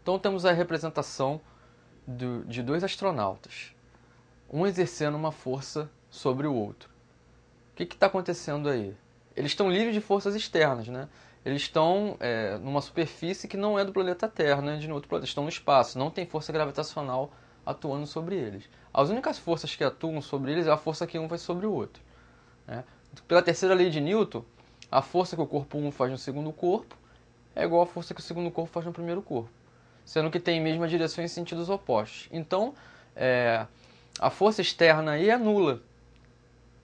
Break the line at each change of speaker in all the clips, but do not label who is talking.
Então temos a representação de dois astronautas, um exercendo uma força sobre o outro. O que está acontecendo aí? Eles estão livres de forças externas, né? Eles estão numa superfície que não é do planeta Terra, né? De outro planeta. Estão no espaço, não tem força gravitacional atuando sobre eles. As únicas forças que atuam sobre eles é a força que um faz sobre o outro, né? Pela terceira lei de Newton, a força que o corpo 1 faz no segundo corpo é igual à força que o segundo corpo faz no primeiro corpo, sendo que tem mesma direção em sentidos opostos. Então, a força externa aí é nula,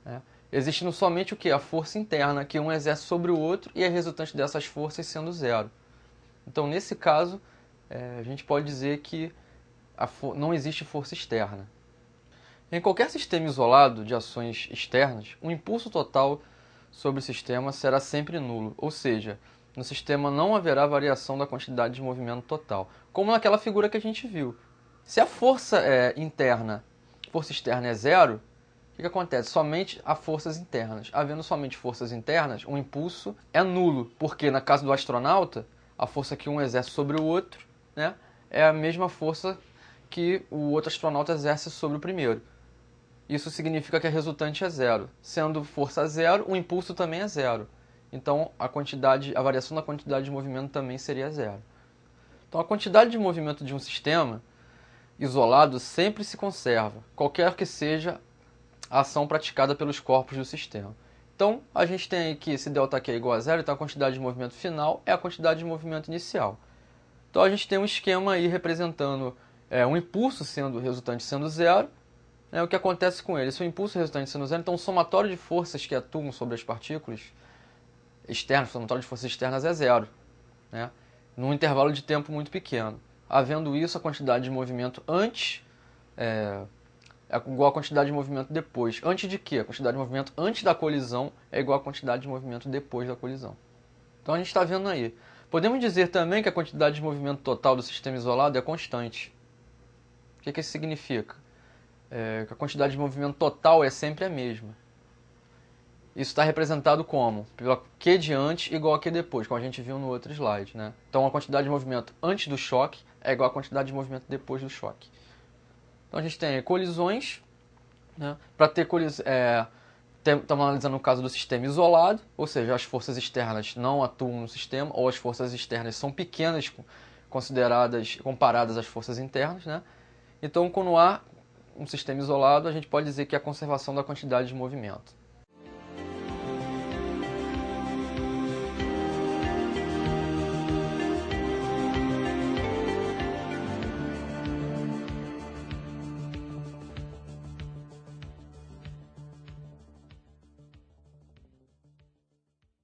né? Existindo somente o que? A força interna que um exerce sobre o outro e a resultante dessas forças sendo zero. Então, nesse caso, a gente pode dizer que não existe força externa. Em qualquer sistema isolado de ações externas, o impulso total sobre o sistema será sempre nulo, ou seja, no sistema não haverá variação da quantidade de movimento total, como naquela figura que a gente viu. Se a força força externa é zero, o que acontece? Somente há forças internas. Havendo somente forças internas, o impulso é nulo, porque na casa do astronauta, a força que um exerce sobre o outro, né, é a mesma força que o outro astronauta exerce sobre o primeiro. Isso significa que a resultante é zero. Sendo força zero, o impulso também é zero. Então a variação da quantidade de movimento também seria zero. Então a quantidade de movimento de um sistema isolado sempre se conserva, qualquer que seja a ação praticada pelos corpos do sistema. Então a gente tem aqui esse ΔQ é igual a zero, então a quantidade de movimento final é a quantidade de movimento inicial. Então a gente tem um esquema aí representando um impulso resultante sendo zero. O que acontece com ele? Se o impulso resultante sendo zero, então o somatório de forças que atuam sobre as partículas externas, o somatório de forças externas é zero, né? Num intervalo de tempo muito pequeno. Havendo isso, a quantidade de movimento antes é igual à quantidade de movimento depois. Antes de quê? A quantidade de movimento antes da colisão é igual à quantidade de movimento depois da colisão. Então a gente está vendo aí. Podemos dizer também que a quantidade de movimento total do sistema isolado é constante. O que isso significa? Que a quantidade de movimento total é sempre a mesma. Isso está representado como? Pela Q de antes igual a Q depois, como a gente viu no outro slide, né? Então a quantidade de movimento antes do choque é igual à quantidade de movimento depois do choque. Então a gente tem colisões, né? Para ter colisão, estamos analisando o caso do sistema isolado, ou seja, as forças externas não atuam no sistema, ou as forças externas são pequenas comparadas às forças internas, né? Então, quando há um sistema isolado, a gente pode dizer que é a conservação da quantidade de movimento.